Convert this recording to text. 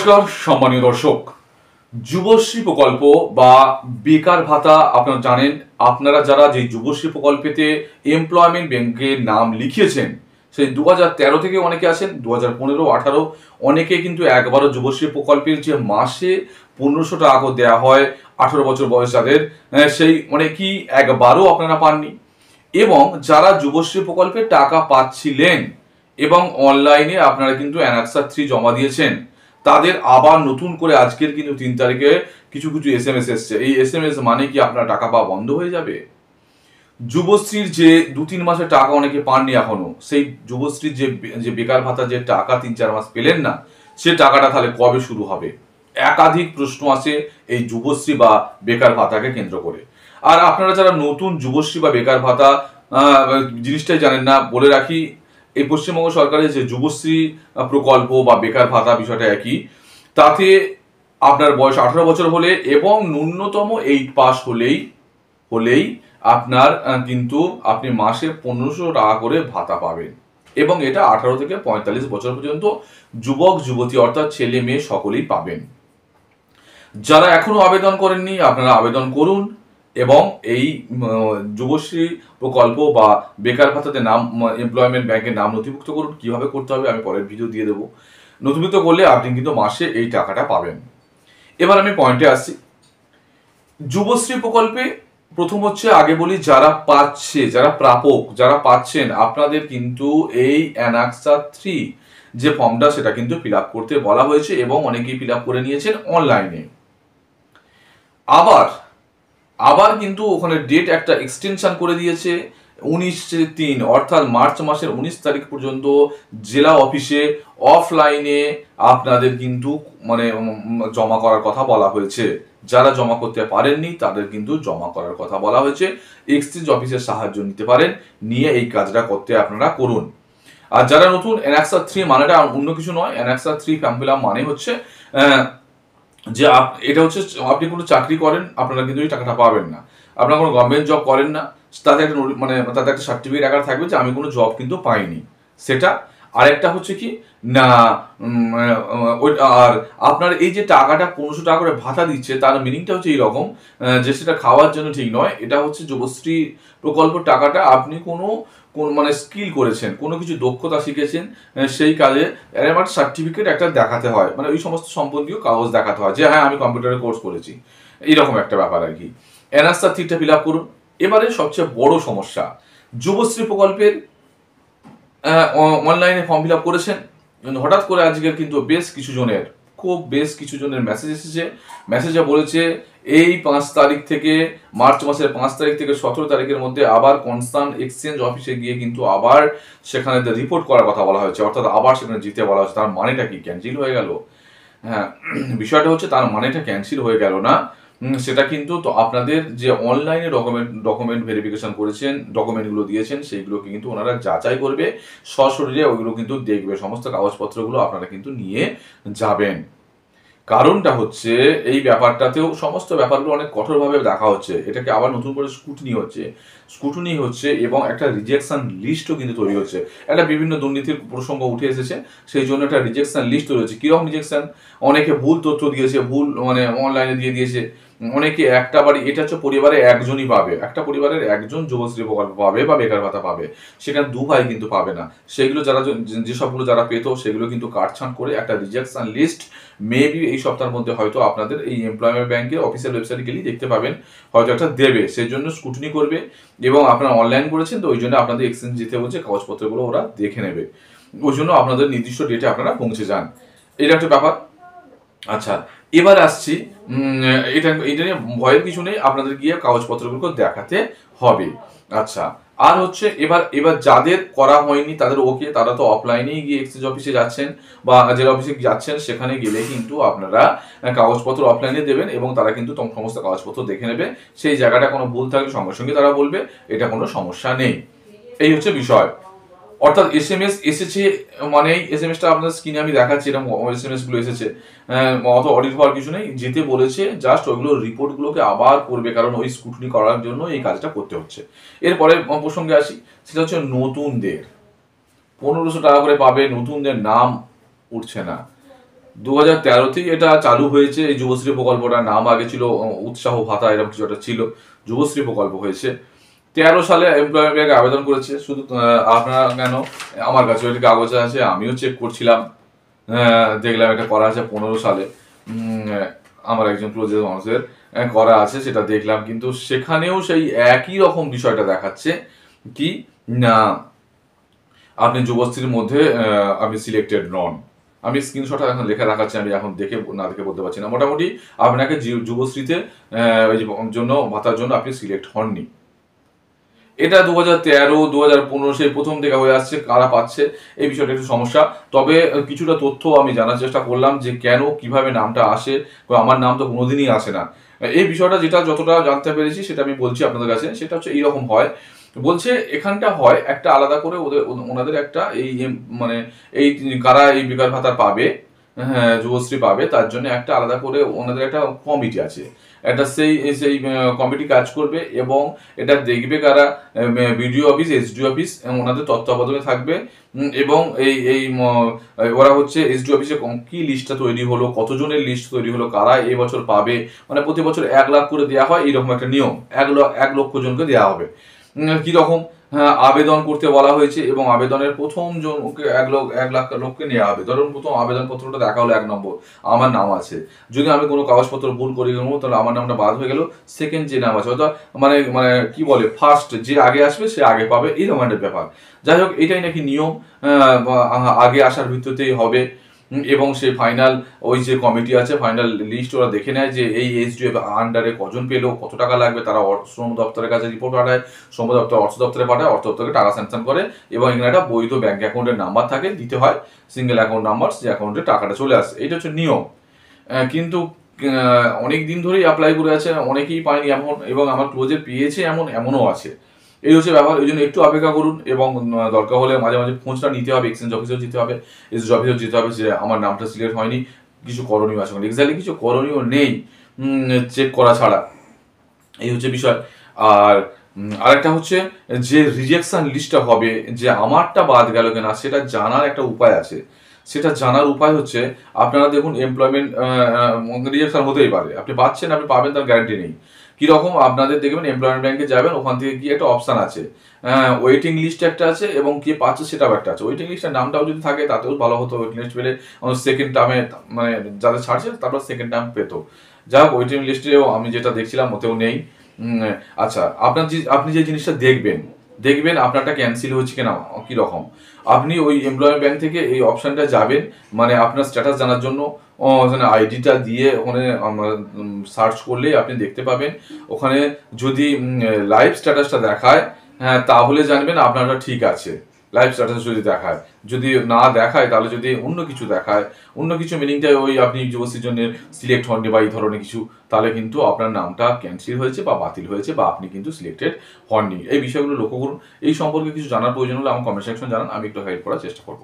নমস্কার সম্মানীয় দর্শক, যুবশ্রী প্রকল্প বা বেকার ভাতা আপনারা জানেন। আপনারা যারা যে যুবশ্রী প্রকল্পেতে এমপ্লয়মেন্ট ব্যাংকের নাম লিখিয়েছেন, সেই 2013 থেকে অনেকে আছেন, 2015-18 অনেকে কিন্তু একবারও যুবশ্রী প্রকল্পের যে মাসে 1500 টাকা করে দেওয়া হয় 18 বছর বয়স যাদের, সেই অনেকেই একবারও আপনারা পাননি। এবং যারা যুবশ্রী প্রকল্পে টাকা পাচ্ছিলেন এবং অনলাইনে আপনারা কিন্তু অ্যানাক্সার 3 জমা দিয়েছেন, তাদের আবার নতুন করে আজকের কিন্তু 3 তারিখে কিছু SMS এসছে। এই SMS মানে কি আপনার টাকা পাওয়া বন্ধ হয়ে যাবে? যুবশ্রীর যে 2-3 মাসের টাকা অনেকে পাননি এখনো, সেই যুবশ্রীর যে বেকার ভাতা যে টাকা 3-4 মাস পেলেন না, সে টাকাটা তাহলে কবে শুরু হবে? একাধিক প্রশ্ন আছে এই যুবশ্রী বা বেকার ভাতাকে কেন্দ্র করে। আর আপনারা যারা নতুন যুবশ্রী বা বেকার ভাতা জিনিসটাই জানেন না, বলে রাখি, এই পশ্চিমবঙ্গ সরকারের যে যুবশ্রী প্রকল্প বা বেকার ভাতা বিষয়টা একই। তাতে আপনার বয়স 18 বছর হলে এবং ন্যূনতম 8 পাস হলেই আপনার কিন্তু আপনি মাসে 1500 টাকা করে ভাতা পাবেন। এবং এটা 18 থেকে 45 বছর পর্যন্ত যুবক যুবতী অর্থাৎ ছেলে মেয়ে সকলেই পাবেন। যারা এখনো আবেদন করেননি, আপনারা আবেদন করুন এবং এই যুবশ্রী প্রকল্প বা বেকার ভাতাতে নাম এমপ্লয়মেন্ট ব্যাংকের নাম নথিভুক্ত করুন। কিভাবে করতে হবে আমি পরের ভিডিও দিয়ে দেবো। নথিভুক্ত করলে আপনি কিন্তু মাসে এই টাকাটা পাবেন। এবার আমি পয়েন্টে আসছি। যুবশ্রী প্রকল্পে প্রথম হচ্ছে, আগে বলি, যারা পাচ্ছে, যারা প্রাপক, যারা পাচ্ছেন, আপনাদের কিন্তু এই অ্যানাক্সা 3 যে ফর্মটা সেটা কিন্তু ফিল আপ করতে বলা হয়েছে এবং অনেকেই ফিল আপ করে নিয়েছেন অনলাইনে। আবার কিন্তু ওখানে ডেট একটা এক্সটেনশন করে দিয়েছে 19/3 অর্থাৎ মার্চ মাসের 19 তারিখ পর্যন্ত জেলা অফিসে অফলাইনে আপনাদের কিন্তু জমা করার কথা বলা হয়েছে। যারা জমা করতে পারেননি তাদের কিন্তু জমা করার কথা বলা হয়েছে। এক্সচেঞ্জ অফিসের সাহায্য নিতে পারেন, নিয়ে এই কাজটা করতে আপনারা করুন। আর যারা নতুন, অ্যানাক্সা 3 মানেটা অন্য কিছু নয়। অ্যানাক্সা 3 ফর্ম ফিল আপ মানে হচ্ছে যে এটা হচ্ছে আপনি কোনো চাকরি করেন, আপনারা কিন্তু এই টাকাটা পাবেন না। আপনারা কোনো গভর্নমেন্ট জব করেন না, তাতে একটা তাতে একটা সার্টিফিকেট আকার থাকবে যে আমি কোনো জব কিন্তু পাইনি, সেটা। আরেকটা হচ্ছে কি না, আর আপনার এই যে টাকাটা 1500 টাকা করে ভাতা দিচ্ছে, তার মিনিংটা হচ্ছে এইরকম যে সেটা খাওয়ার জন্য ঠিক নয়। এটা হচ্ছে যুবশ্রী প্রকল্প টাকাটা আপনি কোনো স্কিল করেছেন, কোনো কিছু দক্ষতা শিখেছেন, সেই কাজে আমার সার্টিফিকেট একটা দেখাতে হয়, ওই সমস্ত সম্পর্কীয় কাগজ দেখাতে হয় যে হ্যাঁ আমি কম্পিউটারে কোর্স করেছি, এইরকম একটা ব্যাপার আর কি। অ্যানাক্সা 3টা ফিল আপ করুন। এবারে সবচেয়ে বড় সমস্যা, যুবশ্রী প্রকল্পের অনলাইনে ফর্ম ফিল আপ করেছেন, হঠাৎ করে আজকের কিন্তু বেশ কিছু জনের মেসেজ এসেছে। মেসেজে বলেছে এই 5 তারিখ থেকে, মার্চ মাসের 5 তারিখ থেকে 17 তারিখের মধ্যে আবার কনসার্ন এক্সচেঞ্জ অফিসে গিয়ে কিন্তু আবার সেখানে রিপোর্ট করার কথা বলা হয়েছে, অর্থাৎ আবার সেখানে যেতে বলা হয়েছে। তার মানেটা কি, ক্যান্সেল হয়ে গেল? হ্যাঁ, বিষয়টা হচ্ছে তার মানেটা ক্যান্সেল হয়ে গেল না, সেটা কিন্তু তো আপনাদের যে অনলাইনে ডকুমেন্ট ভেরিফিকেশন করেছেন, ডকুমেন্টগুলো দিয়েছেন, সেইগুলোকে কিন্তু ওনারা যাচাই করবে, সশরীরে ওইগুলো কিন্তু দেখবে, সমস্ত কাগজপত্রগুলো আপনারা কিন্তু নিয়ে যাবেন। কারণটা হচ্ছে এই ব্যাপারটাতেও সমস্ত ব্যাপারগুলো অনেক কঠোরভাবে দেখা হচ্ছে, এটাকে আবার নতুন করে স্কুটনি হচ্ছে এবং একটা রিজেকশন লিস্টও কিন্তু তৈরি হচ্ছে। একটা বিভিন্ন দুর্নীতির প্রসঙ্গ উঠে এসেছে, সেই জন্য একটা রিজেকশন লিস্ট তৈরি হচ্ছে। কিরকম রিজেকশন? অনেকে ভুল তথ্য দিয়েছে, ভুল অনলাইনে দিয়ে দিয়েছে। অনেকে একটা বাড়ি, এটা হচ্ছে পরিবারে একজনই পাবে, একটা পরিবারের একজন যুবশ্রী প্রকল্প পাবে বা বেকার ভাতা পাবে, সেখানে 2 ভাই কিন্তু পাবে না। সেগুলো যেসবগুলো যারা পেত সেগুলো কিন্তু কাটছাঁট করে একটা রিজেকশন লিস্ট মেবি এই সপ্তাহের মধ্যে হয়তো আপনাদের এই এমপ্লয়মেন্ট ব্যাংকের অফিসিয়াল ওয়েবসাইটে গেলেই দেখতে পাবেন, হয়তো একটা দেবে। সেই জন্য স্কুটনি করবে এবং আপনারা অনলাইন করেছেন তো ওই জন্য আপনাদের এক্সচেঞ্জ যেতে বলছে, কাগজপত্রগুলো ওরা দেখে নেবে, ওই জন্য আপনাদের নির্দিষ্ট ডেটে আপনারা পৌঁছে যান। এটা একটা ব্যাপার। আচ্ছা, এবার আসছি, এটা নিয়ে ভয়ের কিছু নেই, আপনাদের গিয়ে কাগজপত্রগুলো দেখাতে হবে। আচ্ছা, আর হচ্ছে এবার যাদের করা হয়নি তাদের ওকে, তারা তো অফলাইনেই গিয়ে এক্সচেঞ্জ অফিসে যাচ্ছেন বা জেলা অফিসে যাচ্ছেন, সেখানে গেলে কিন্তু আপনারা কাগজপত্র অফলাইনে দেবেন এবং তারা কিন্তু সমস্ত কাগজপত্র দেখে নেবে। সেই জায়গাটা কোনো ভুল থাকলে সঙ্গে সঙ্গে তারা বলবে, এটা কোনো সমস্যা নেই। এই হচ্ছে বিষয়। অর্থাৎ SMS এসেছে মানে SMS টা আপনাদের স্ক্রিনে আমি দেখাচ্ছি, এরকম SMS গুলো এসেছে, অত অডিট হওয়ার কিছু নেই, যেতে বলেছে জাস্ট ওইগুলো রিপোর্টগুলোকে আবার করবে, কারণ ওই স্কুটনি করার জন্য এই কাজটা করতে হচ্ছে। এরপরে প্রসঙ্গে আসি, সেটা হচ্ছে নতুনদের 1500 টাকা করে পাবে, নতুনদের নাম উঠছে না। 2013তেই এটা চালু হয়েছে। এই যুবশ্রী প্রকল্পটার নাম আগে ছিল উৎসাহ ভাতা, এরকম কিছু একটা ছিল, যুবশ্রী প্রকল্প হয়েছে। 13 সালে এমপ্লয়মেন্ট ব্যাংক আবেদন করেছে। শুধু আপনারা কেন, আমার কাছে ওই কাগজ আছে, আমিও চেক করছিলাম, দেখলাম এটা করা আছে 15 সালে। আমার একজন ক্লোজের মানুষের করা আছে, সেটা দেখলাম, কিন্তু সেখানেও সেই একই রকম বিষয়টা দেখাচ্ছে কি না, আপনি যুবশ্রীর মধ্যে আপনি সিলেক্টেড নন। আমি স্ক্রিনশট এখন লেখা রাখাচ্ছি, আমি এখন দেখে না দেখে বলতে পারছি না। মোটামুটি আপনাকে যুবশ্রীতে ওই জন্য ভাতার জন্য আপনি সিলেক্ট হননি। এটা 2013 2015 সেই প্রথম থেকে হয়ে আসছে। কারা পাচ্ছে এই বিষয়টা একটু সমস্যা। তবে কিছুটা তথ্য আমি জানার চেষ্টা করলাম যে কেন কিভাবে নামটা আসে, আমার নাম তো কোনোদিনই আসে না। এই বিষয়টা যেটা যতটা জানতে পেরেছি সেটা আমি বলছি আপনাদের কাছে। সেটা হচ্ছে এইরকম হয়, বলছে এখানটা হয় একটা আলাদা করে ওনাদের একটা এই মানে এই কারা এই বেকার ভাতা পাবে, হ্যাঁ যুবশ্রী পাবে, তার জন্য একটা আলাদা করে ওনাদের একটা কমিটি আছে। একটা সেই সেই কমিটি কাজ করবে এবং এটা দেখবে কারা, বিডিও অফিস, এসডিও অফিস ওনাদের তত্ত্বাবধানে থাকবে। এবং এই এই ওরা হচ্ছে এসডিও অফিসে কি লিস্টটা তৈরি হলো, কতজনের লিস্ট তৈরি হলো, কারা এই বছর পাবে, মানে প্রতি বছর 1 লাখ করে দেওয়া হয়, এইরকম একটা নিয়ম। 1 লক্ষ জনকে দেওয়া হবে। কিরকম, হ্যাঁ আবেদন করতে বলা হয়েছে এবং আবেদনের প্রথম জনকে 1 লাখ লোককে নেওয়া হবে। ধরুন প্রথম আবেদনপত্রটা দেখা হলো 1 নম্বর, আমার নাম আছে, যদি আমি কোনো কাগজপত্র ভুল করি তাহলে আমার নামটা বাদ হয়ে গেল। সেকেন্ড যে নাম আছে, অর্থাৎ মানে মানে কি বলে, ফার্স্ট যে আগে আসবে সে আগে পাবে, এই ধরনের ব্যাপার। যাই হোক, এটাই নাকি নিয়ম, আগে আসার ভিত্তিতেই হবে। এবং সেই ফাইনাল ওই যে কমিটি আছে, ফাইনাল লিস্ট ওরা দেখে নেয় যে এই এসডিএফ আন্ডারে কজন পেলো, কত টাকা লাগবে, তারা শ্রম দপ্তরের কাছে রিপোর্ট পাঠায়, শ্রম দপ্তর অর্থ দপ্তরে পাঠায়, অর্থ দপ্তরকে টাকা স্যাংশন করে, এবং এখানে একটা বৈধ ব্যাংক অ্যাকাউন্টের নাম্বার থাকে, দিতে হয় সিঙ্গেল অ্যাকাউন্ট নাম্বার, যে অ্যাকাউন্টে টাকাটা চলে আসে। এটা হচ্ছে নিয়ম। কিন্তু অনেক দিন ধরেই অ্যাপ্লাই করে আছে, অনেকেই পায়নি এমন, এবং আমার ক্লোজে পেয়েছে এমনও আছে। এই হচ্ছে ব্যাপার। ওই জন্য একটু অপেক্ষা করুন, এবং দরকার হলে মাঝে মাঝে খোঁজটা নিতে হবে, এক্সচেঞ্জ অফিসেও যেতে হবে, এসডি অফিসেও যেতে হবে, যে আমার নামটা সিলেক্ট হয়নি, কিছু করণীয় আছে। এক্স্যাক্টলি কিছু করণীয় নেই চেক করা ছাড়া, এই হচ্ছে বিষয়। আর আরেকটা হচ্ছে যে রিজেকশন লিস্টটা হবে, যে আমারটা বাদ গেল কিনা সেটা জানার একটা উপায় আছে। সেটা জানার উপায় হচ্ছে, আপনারা দেখুন এমপ্লয়মেন্ট রিজেকশন হতেই পারে, আপনি পাচ্ছেন, আপনি পাবেন তার গ্যারান্টি নেই। কিরকম, আপনাদের দেখবেন এমপ্লয়মেন্ট ব্যাংকে যাবেন, ওখান থেকে গিয়ে একটা অপশন আছে, ওয়েটিং লিস্ট একটা আছে, এবং কে পাচ্ছে সেটাও একটা আছে। ওয়েটিং লিস্টের নামটাও যদি থাকে তাতেও ভালো হতো, ওয়েটিং লিস্ট পেলে সেকেন্ড টার্মে, মানে যাদের ছাড়ছে তারপর সেকেন্ড টার্ম পেতো। যাই হোক, ওয়েটিং লিস্টেও আমি যেটা দেখছিলাম ওতেও নেই। আচ্ছা, আপনি যে জিনিসটা দেখবেন আপনারটা ক্যান্সেল হচ্ছে কিনা, কিরকম, আপনি ওই এমপ্লয়মেন্ট ব্যাংক থেকে এই অপশনটা যাবেন, মানে আপনার স্ট্যাটাস জানার জন্য ওখানে আইডিটা দিয়ে ওখানে সার্চ করলেই আপনি দেখতে পাবেন। ওখানে যদি লাইভ স্ট্যাটাসটা দেখায়, হ্যাঁ তাহলে জানবেন আপনারটা ঠিক আছে। লাইভ স্ট্যাটাস যদি দেখায়, যদি না দেখায়, তাহলে যদি অন্য কিছু দেখায়, অন্য কিছু মিনিংটা ওই আপনি যুবশ্রীর জন্য সিলেক্ট হননি বা এই ধরনের কিছু, তাহলে কিন্তু আপনার নামটা ক্যান্সেল হয়েছে বা বাতিল হয়েছে, বা আপনি কিন্তু সিলেক্টেড হননি। এই বিষয়গুলো লক্ষ্য করুন। এই সম্পর্কে কিছু জানার প্রয়োজন হলে আমার কমেন্ট সেকশন জানান, আমি একটু হেল্প করার চেষ্টা করবো।